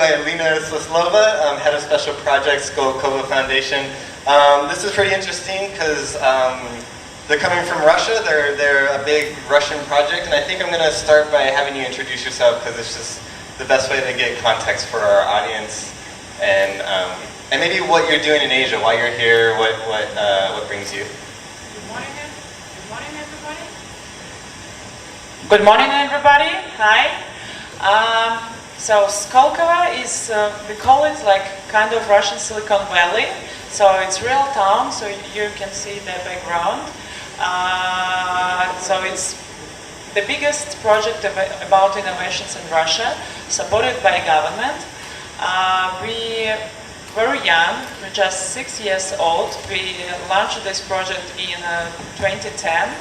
by Lena Soslova, Head of Special Projects, Golkova Foundation. This is pretty interesting because they're coming from Russia. They're a big Russian project, and I think I'm going to start by having you introduce yourself because it's just the best way to get context for our audience, and maybe what you're doing in Asia, why you're here, what brings you. Good morning, everybody. Good morning, everybody. Hi. So Skolkovo is, we call it like kind of Russian Silicon Valley. So it's real town, so you can see the background. So it's the biggest project about innovations in Russia, supported by government. We very young, we're just 6 years old. We launched this project in 2010.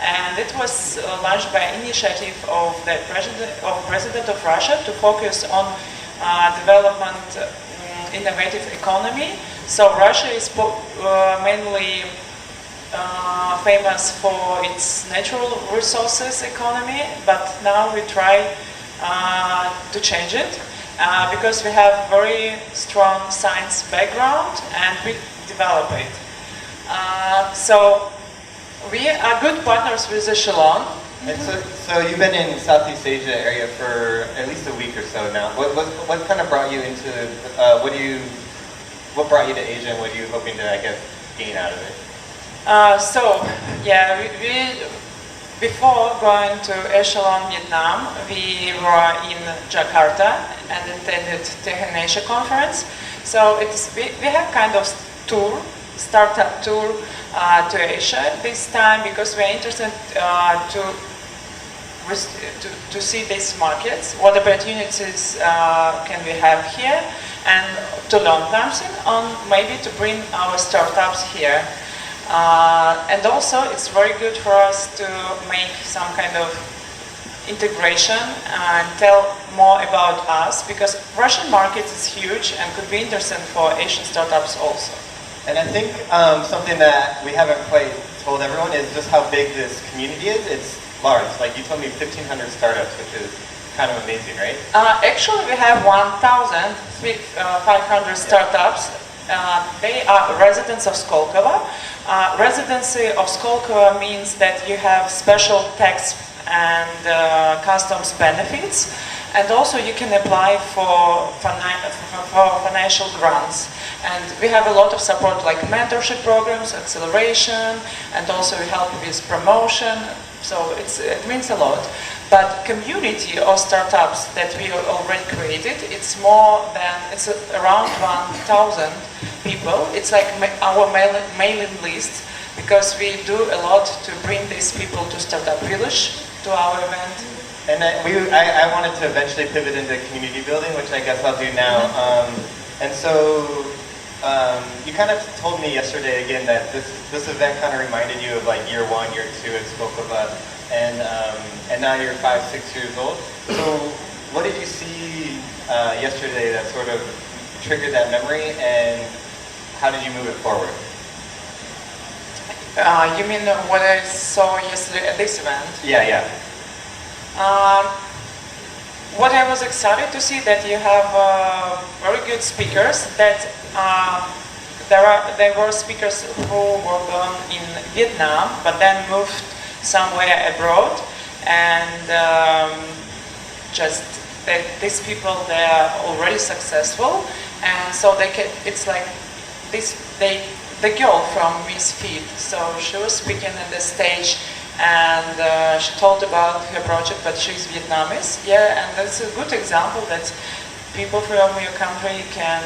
And it was launched by initiative of the President of Russia to focus on development innovative economy. So Russia is mainly famous for its natural resources economy, but now we try to change it because we have very strong science background and we develop it. We are good partners with Echelon. And so you've been in Southeast Asia area for at least a week or so now. What kind of brought you into, what brought you to Asia, and what are you hoping to, I guess, gain out of it? Before going to Echelon Vietnam, we were in Jakarta and attended Tech Asia conference. So we have kind of startup tour to Asia this time because we're interested to see these markets, what opportunities can we have here, and to learn something on maybe to bring our startups here. And also it's very good for us to make some kind of integration and tell more about us because Russian market is huge and could be interesting for Asian startups also. And I think something that we haven't quite told everyone is just how big this community is. It's large. Like you told me 1,500 startups, which is kind of amazing, right? Actually, we have 1,500 startups. They are residents of Skolkovo. Residency of Skolkovo means that you have special tax and customs benefits. And also you can apply for financial grants. And we have a lot of support like mentorship programs, acceleration, and also we help with promotion. So it means a lot. But community or startups that we already created, it's around 1,000 people. It's like our mailing list because we do a lot to bring these people to Startup Village, to our event. And I wanted to eventually pivot into community building, which I guess I'll do now. And so you kind of told me yesterday again that this event kind of reminded you of like year 1, year 2 at Skolkovo, and now you're 5, 6 years old. So what did you see yesterday that sort of triggered that memory, and how did you move it forward? You mean what I saw yesterday at this event? Yeah. What I was excited to see that you have very good speakers. That there were speakers who were born in Vietnam, but then moved somewhere abroad, and these people, they are already successful, and so it's like the girl from Miss Fit. So she was speaking on the stage. And she told about her project, but she's Vietnamese. Yeah, and that's a good example that people from your country can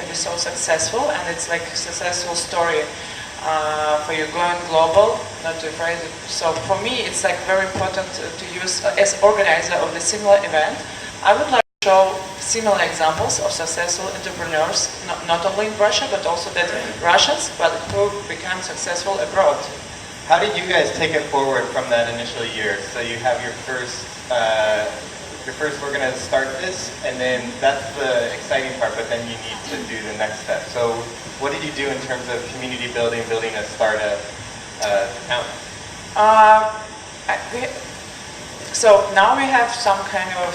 be so successful, and it's like a successful story for you going global, not too afraid. So for me, it's like very important to use as organizer of the similar event. I would like to show similar examples of successful entrepreneurs, not only in Russia, but also that Russians, but who become successful abroad. How did you guys take it forward from that initial year? So you have your first, we're going to start this, and then that's the exciting part, but then you need to do the next step. So what did you do in terms of community building a startup town? So now we have some kind of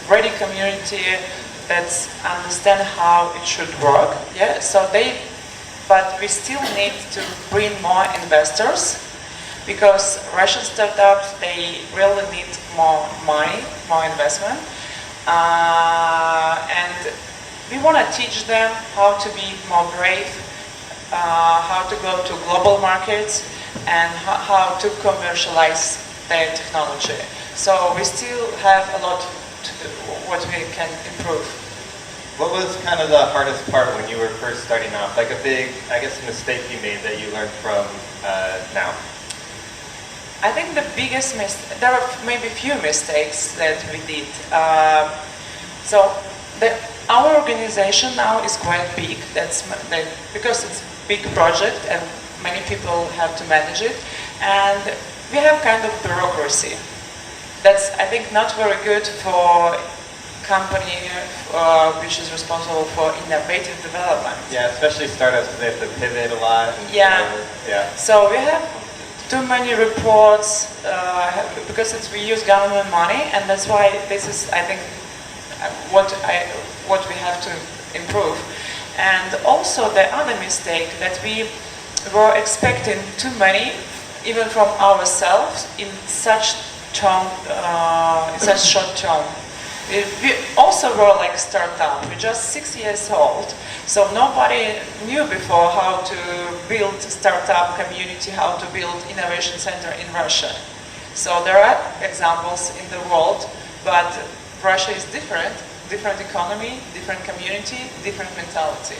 ready community that understand how it should work. Yeah, but we still need to bring more investors because Russian startups, they really need more money, more investment. And we want to teach them how to be more brave, how to go to global markets, and how to commercialize their technology. So we still have a lot to do, what we can improve. What was kind of the hardest part when you were first starting off? Like a big, I guess, mistake you made that you learned from now? I think the biggest mistake, there are maybe few mistakes that we did. Our organization now is quite big. Because it's a big project and many people have to manage it. And we have kind of bureaucracy. That's, I think, not very good for company which is responsible for innovative development. Yeah, especially startups because they have to pivot a lot. And yeah. So we have too many reports because we use government money, and that's why this is, I think, what we have to improve. And also the other mistake that we were expecting too many, even from ourselves, in such short term. We also were like startup. We're just 6 years old, so nobody knew before how to build a startup community, how to build innovation center in Russia. So there are examples in the world, but Russia is different economy, different community, different mentality.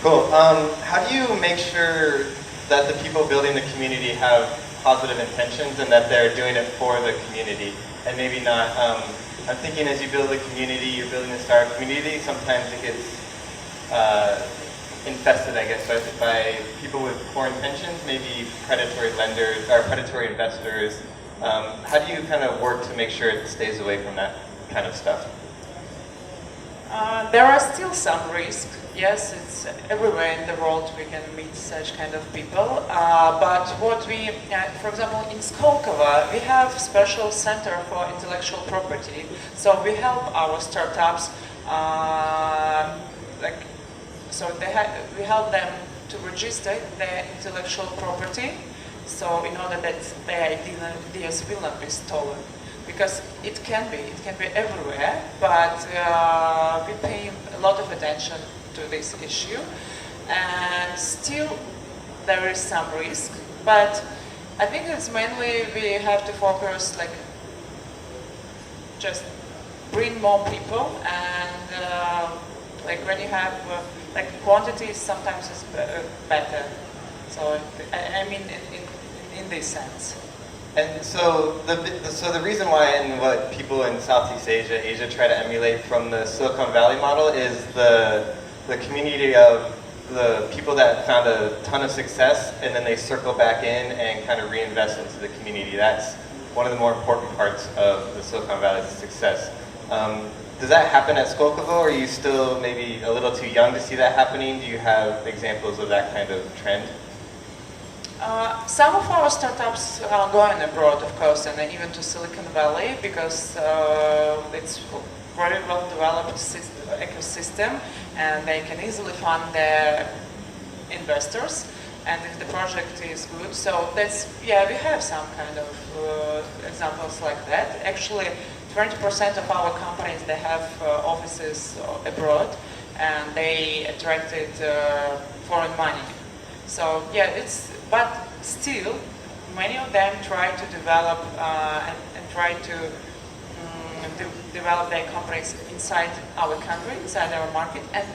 Cool. How do you make sure that the people building the community have positive intentions and that they're doing it for the community and maybe not? I'm thinking as you build a community, you're building a startup community, sometimes it gets infested, I guess, by people with poor intentions, maybe predatory lenders or predatory investors. How do you kind of work to make sure it stays away from that kind of stuff? There are still some risks. Yes, it's everywhere in the world we can meet such kind of people. But what we, for example, in Skolkovo, we have special center for intellectual property. So we help our startups, we help them to register their intellectual property. So in order that their ideas will not be stolen. Because it can be everywhere, but we pay a lot of attention to this issue, and still there is some risk. But I think it's mainly we have to focus, like, just bring more people, and like when you have like quantity, sometimes is better. So I mean in this sense. And so the reason why and what people in Southeast Asia try to emulate from the Silicon Valley model is the community of the people that found a ton of success and then they circle back in and kind of reinvest into the community. That's one of the more important parts of the Silicon Valley's success. Does that happen at Skolkovo, or are you still maybe a little too young to see that happening? Do you have examples of that kind of trend? Some of our startups are going abroad, of course, and even to Silicon Valley, because it's very well developed ecosystem, and they can easily fund their investors, and if the project is good. So that's, yeah, we have some kind of examples like that. Actually, 20% of our companies, they have offices abroad, and they attracted foreign money. So yeah, but still, many of them try to develop and try to develop their companies inside our country, inside our market, and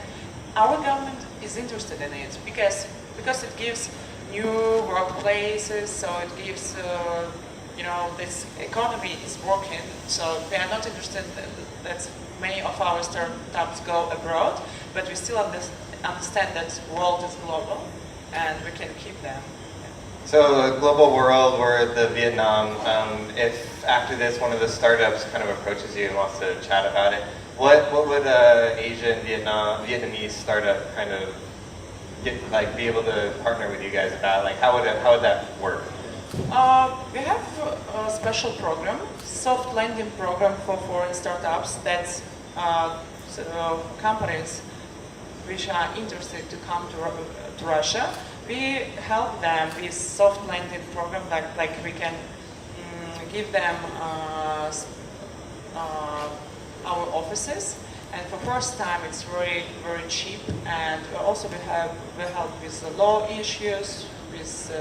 our government is interested in it because it gives new workplaces, so it gives this economy is working. So we are not interested that many of our startups go abroad, but we still understand that the world is global, and we can keep them. So a global world, we're at the Vietnam. If after this one of the startups kind of approaches you and wants to chat about it, what would Asia and Vietnamese startup kind of be able to partner with you guys about? Like how would that work? We have a special program, soft lending program for foreign startups. That's companies which are interested to come to Russia, we help them with soft landing program, like we can give them our offices, and for first time it's very cheap, and also we help with the law issues, with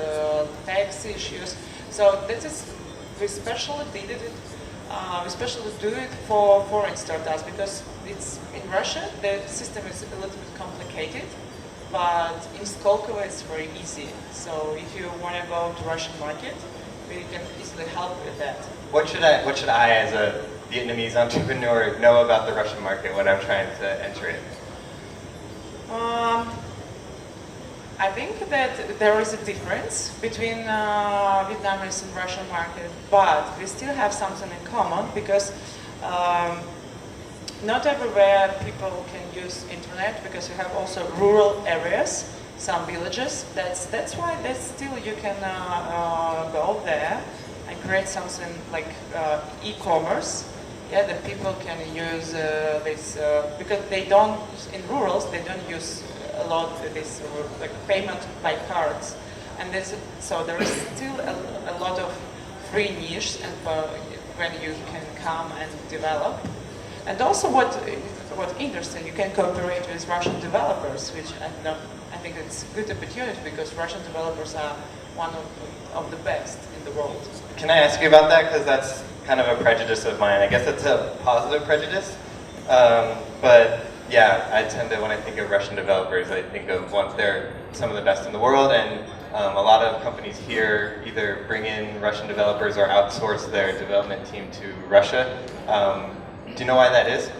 tax issues. So this is we especially did it. We especially do it for foreign startups because it's in Russia the system is a little bit complicated, but in Skolkovo it's very easy. So if you want to go to Russian market, we can easily help with that. What should I as a Vietnamese entrepreneur know about the Russian market when I'm trying to enter it? I think that there is a difference between Vietnamese and Russian market, but we still have something in common because not everywhere people can use internet because you have also rural areas, some villages. That's why still you can go there and create something like e-commerce. Yeah, that people can use this because they don't in rurals they don't use a lot of this like payment by cards, and so there is still a lot of free niche and when you can come and develop. And also what interesting, you can cooperate with Russian developers, which I think it's a good opportunity because Russian developers are one of the best in the world. Can I ask you about that? Because that's kind of a prejudice of mine. I guess it's a positive prejudice, but yeah, I tend to, when I think of Russian developers, I think of they're some of the best in the world, and a lot of companies here either bring in Russian developers or outsource their development team to Russia. Do you know why that is?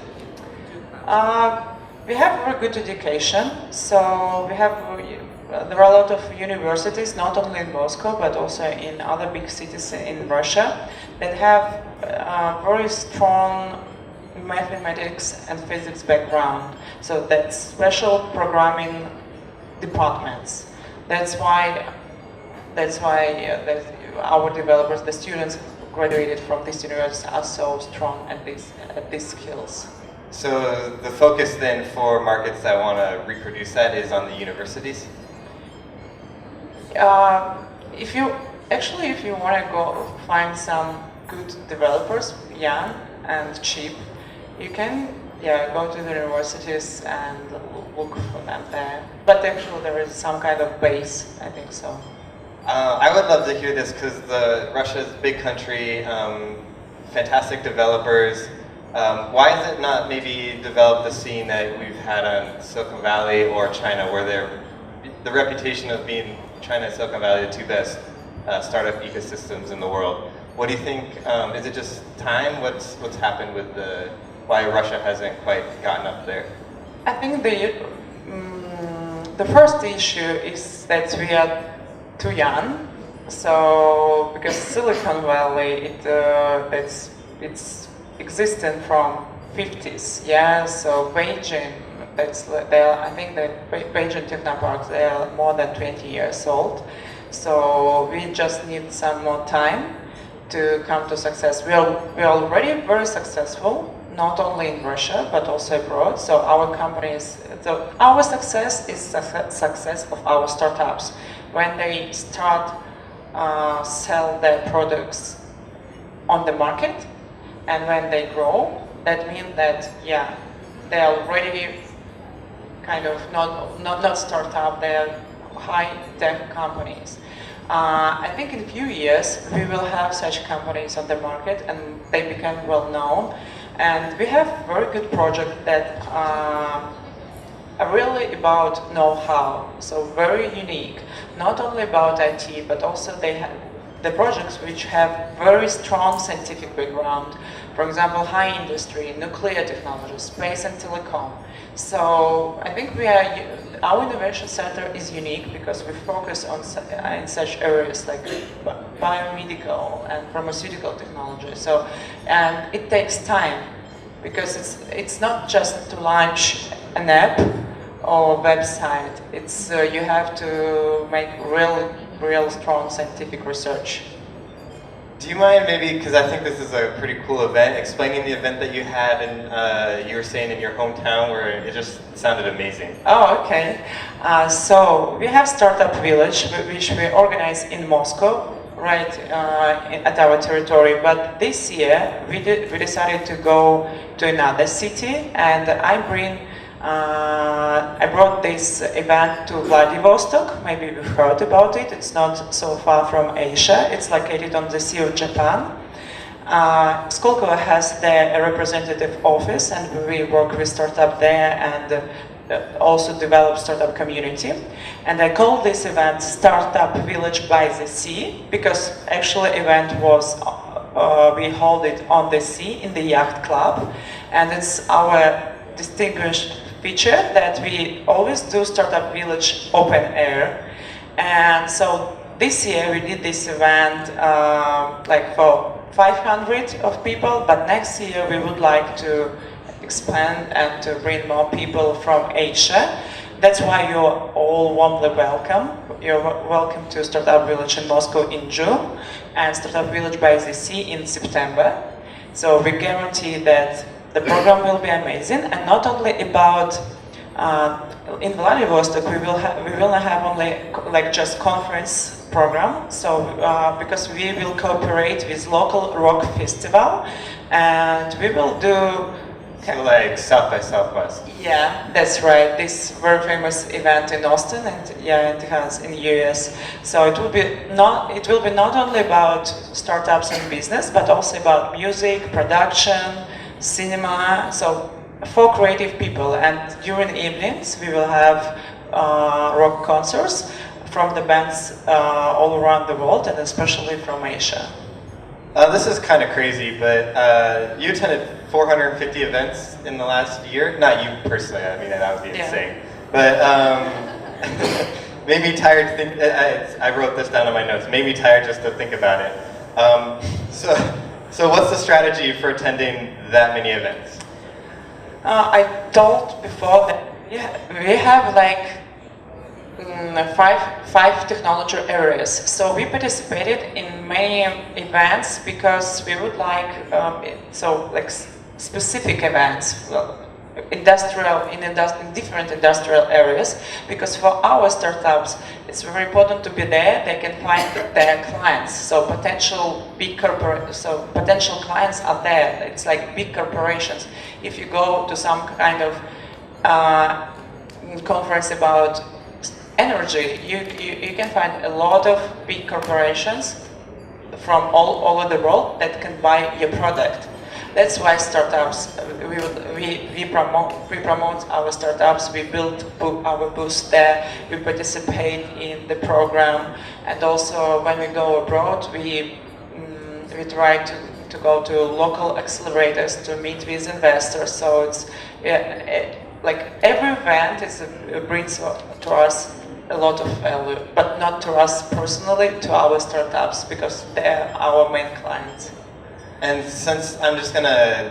We have very good education, so there are a lot of universities, not only in Moscow, but also in other big cities in Russia, that have very strong mathematics and physics background. So that's special programming departments. That's why our developers, the students graduated from these universities, are so strong at these skills. So the focus then for markets that want to reproduce that is on the universities? If you want to go find some good developers, young and cheap, you can go to the universities and look for them there. But actually there is some kind of base, I think so. I would love to hear this because Russia's a big country, fantastic developers. Why is it not maybe develop the scene that we've had on Silicon Valley or China, where the reputation of being China and Silicon Valley, the two best startup ecosystems in the world? What do you think? Is it just time? What's happened with why Russia hasn't quite gotten up there? I think the first issue is that we are too young. So because Silicon Valley, it's existing from 50s. Yeah. So Beijing, I think that Beijing Technoparks, they are more than 20 years old. So we just need some more time to come to success. We are already very successful, not only in Russia but also abroad. So our success is success of our startups when they start sell their products on the market, and when they grow. That means that they are already kind of not startup, they are high-tech companies. I think in a few years we will have such companies on the market and they become well known. And we have very good projects that are really about know-how, so very unique. Not only about IT, but also they have the projects which have very strong scientific background. For example, high industry, nuclear technology, space and telecom. So I think our innovation center is unique because we focus on in such areas like biomedical and pharmaceutical technology. So, and it takes time because it's not just to launch an app or website. It's you have to make real strong scientific research. Do you mind maybe, because I think this is a pretty cool event, explaining the event that you had and you were saying in your hometown where it just sounded amazing? Oh, okay. So we have Startup Village, which we organize in Moscow, right at our territory. But this year we decided to go to another city, and I brought this event to Vladivostok. Maybe you've heard about it. It's not so far from Asia. It's located on the Sea of Japan. Skolkovo has there a representative office, and we work with startup there and also develop startup community. And I call this event Startup Village by the Sea because actually event was we hold it on the sea in the yacht club, and it's our distinguished feature that we always do Startup Village open air. And so this year we did this event like for 500 of people, but next year we would like to expand and to bring more people from Asia. That's why you're all warmly welcome. You're welcome to Startup Village in Moscow in June and Startup Village by the Sea in September. So we guarantee that the program will be amazing, and not only about in Vladivostok we will not have only like just conference program. So because we will cooperate with local rock festival, and we will do. So like South by Southwest. Yeah, that's right. This very famous event in Austin, and yeah, it has in the US. So it will be not only about startups and business, but also about music, production, cinema. So for creative people, and during evenings we will have rock concerts from the bands all around the world, and especially from Asia. This is kind of crazy, but you attended 450 events in the last year. Not you personally, I mean, that would be insane. But made me tired to think, I wrote this down in my notes, made me tired just to think about it. So what's the strategy for attending that many events? I told before that we have like five technology areas. So we participated in many events because we would like specific events, in different industrial areas. Because for our startups, it's very important to be there. They can find their clients. So potential clients are there. It's like big corporations. If you go to some kind of conference about energy, you can find a lot of big corporations from all over the world that can buy your product. That's why startups, we promote our startups, we build our booth there, we participate in the program, and also when we go abroad, we try to go to local accelerators to meet with investors. So it's like every event brings to us a lot of value, but not to us personally, to our startups, because they're our main clients. And since I'm just gonna,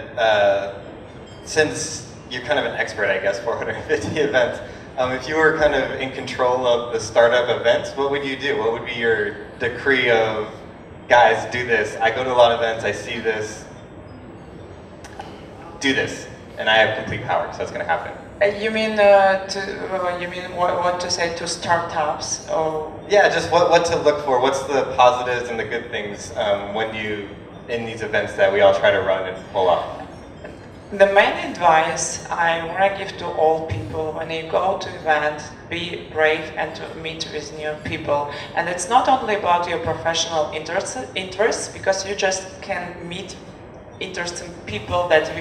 since you're kind of an expert, I guess, 450 events, if you were kind of in control of the startup events, what would you do? What would be your decree of, guys, do this, I go to a lot of events, I see this, do this, and I have complete power, so it's gonna happen. You mean what to say to startups? Or? Yeah, just what to look for. What's the positives and the good things when you in these events that we all try to run and pull off? The main advice I want to give to all people when you go to event, be brave and to meet with new people. And it's not only about your professional interests, because you just can meet interesting people that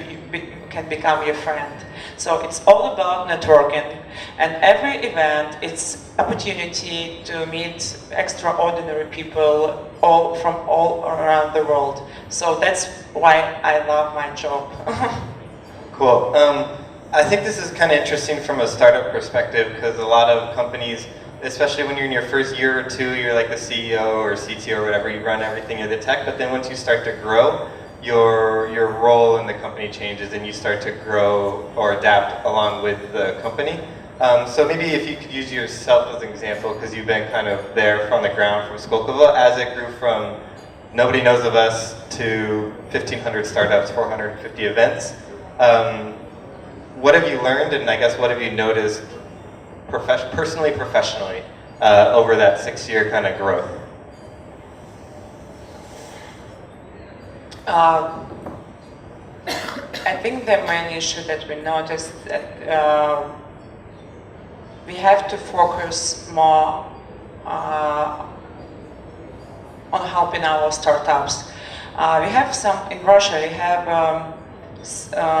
can become your friend. So it's all about networking, and every event it's opportunity to meet extraordinary people from all around the world. So that's why I love my job. Cool. I think this is kind of interesting from a startup perspective, because a lot of companies, especially when you're in your first year or two, you're like the CEO or CTO or whatever, you run everything in the tech, but then once you start to grow, your role in the company changes and you start to grow or adapt along with the company. So maybe if you could use yourself as an example, because you've been kind of there from the ground from Skolkovo, as it grew from nobody knows of us to 1,500 startups, 450 events. What have you learned, and I guess what have you noticed personally, professionally, over that 6-year kind of growth? I think the main issue that we noticed that we have to focus more on helping our startups. We have some, in Russia, we have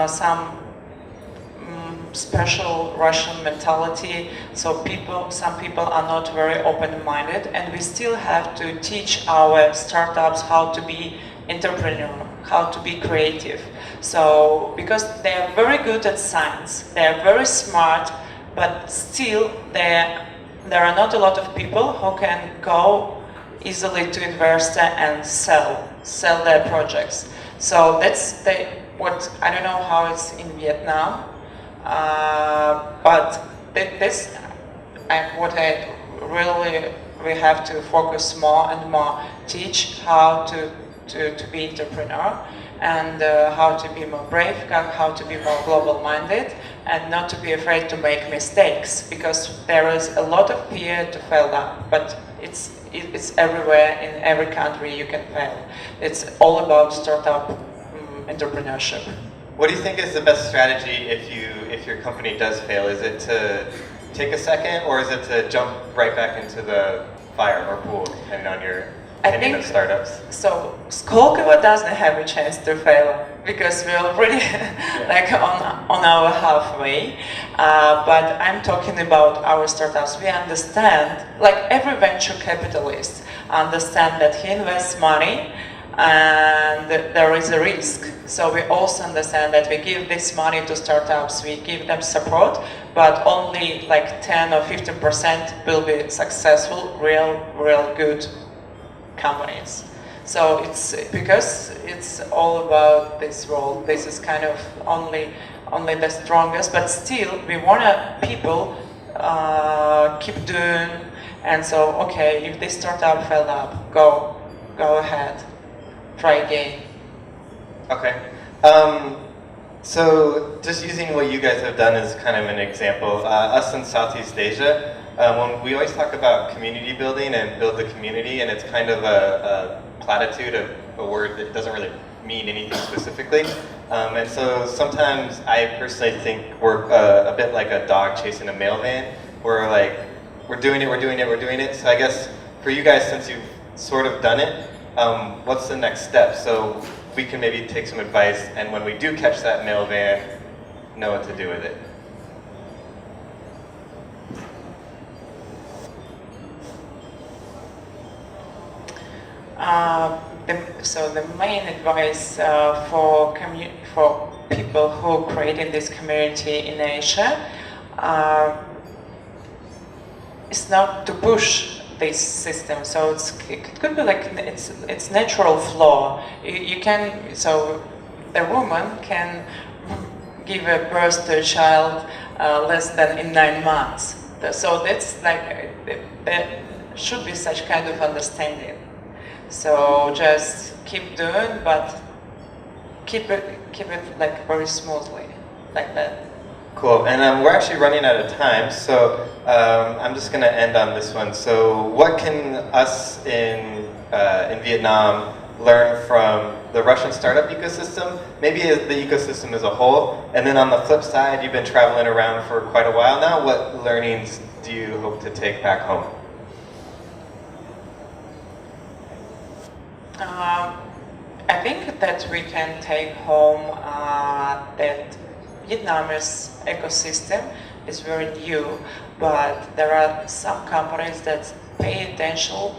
some special Russian mentality, so some people are not very open-minded, and we still have to teach our startups how to be entrepreneur, how to be creative. So, because they are very good at science, they are very smart, but still there are not a lot of people who can go easily to investor and sell their projects. So that's what I don't know how it's in Vietnam, but what I really we have to focus more and more, teach how to be entrepreneur, and how to be more brave, how to be more global-minded, and not to be afraid to make mistakes, because there is a lot of fear to fail up, but it's everywhere, in every country you can fail. It's all about startup entrepreneurship. What do you think is the best strategy if your company does fail? Is it to take a second, or is it to jump right back into the fire or pool, depending on your opinion of startups? So Skolkovo doesn't have a chance to fail because we're already like on our halfway. But I'm talking about our startups. We understand, like every venture capitalist, understand that he invests money and there is a risk. So we also understand that we give this money to startups, we give them support, but only like 10 or 15% will be successful, real good companies. So it's because it's all about this role. This is kind of only the strongest, but still we want people keep doing. And so, okay, if this startup fell up, go ahead, try again. Okay. So just using what you guys have done as kind of an example, us in Southeast Asia, when we always talk about community building and build the community, and it's kind of a platitude of a word that doesn't really mean anything specifically. And so sometimes I personally think we're a bit like a dog chasing a mail van. We're like, we're doing it. So I guess for you guys, since you've sort of done it, what's the next step? So we can maybe take some advice, and when we do catch that mail van, know what to do with it. So the main advice for people who creating this community in Asia is not to push this system. So it could be like it's natural flow. You can, so a woman can give a birth to a child less than in 9 months. So that's like there should be such kind of understanding. So just keep doing, but keep it like very smoothly, like that. Cool, and we're actually running out of time, so I'm just going to end on this one. So what can us in Vietnam learn from the Russian startup ecosystem, maybe the ecosystem as a whole? And then on the flip side, you've been traveling around for quite a while now. What learnings do you hope to take back home? I think that we can take home that Vietnamese ecosystem is very new, but there are some companies that pay attention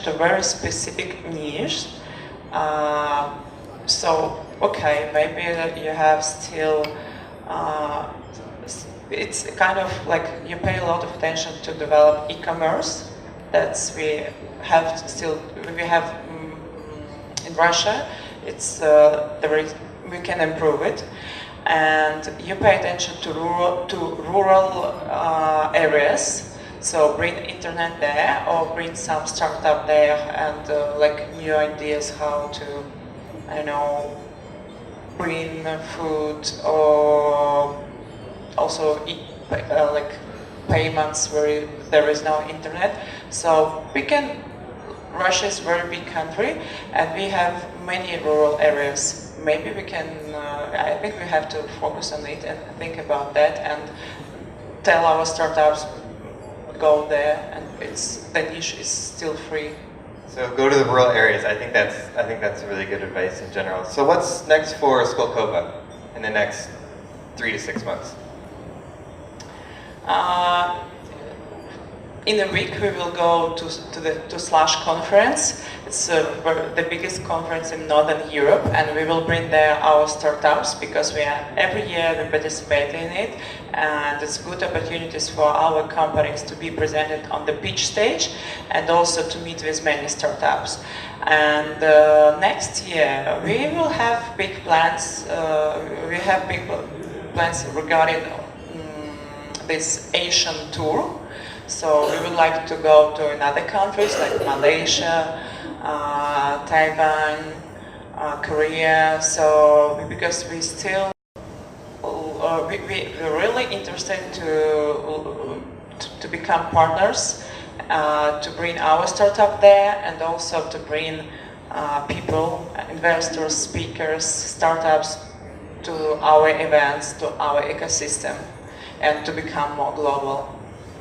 to very specific niche. So, okay, maybe you have still, it's kind of like you pay a lot of attention to develop e-commerce. We have in Russia. It's we can improve it. And you pay attention to rural areas. So bring internet there, or bring some startup there, and like new ideas how to, I don't know, bring food, or also like payments where there is no internet. So Russia is a very big country, and we have many rural areas. Maybe we can, I think we have to focus on it and think about that, and tell our startups, go there, and the niche is still free. So go to the rural areas. I think that's really good advice in general. So what's next for Skolkova in the next 3 to 6 months? In a week we will go to Slash conference. It's the biggest conference in Northern Europe, and we will bring there our startups, because every year we participate in it, and it's good opportunities for our companies to be presented on the pitch stage, and also to meet with many startups. And next year we will have big plans. We have big plans regarding this Asian tour. So we would like to go to another countries like Malaysia, Taiwan, Korea. So because we still we're really interested to become partners, to bring our startup there, and also to bring people, investors, speakers, startups to our events, to our ecosystem, and to become more global.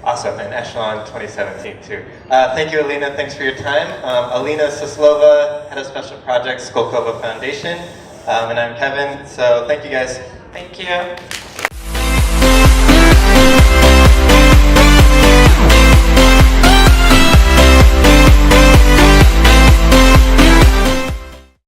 Awesome, and Echelon 2017 too. Thank you, Alina. Thanks for your time. Alina Soslova, Head of Special Projects, Skolkova Foundation. And I'm Kevin, so thank you guys. Thank you.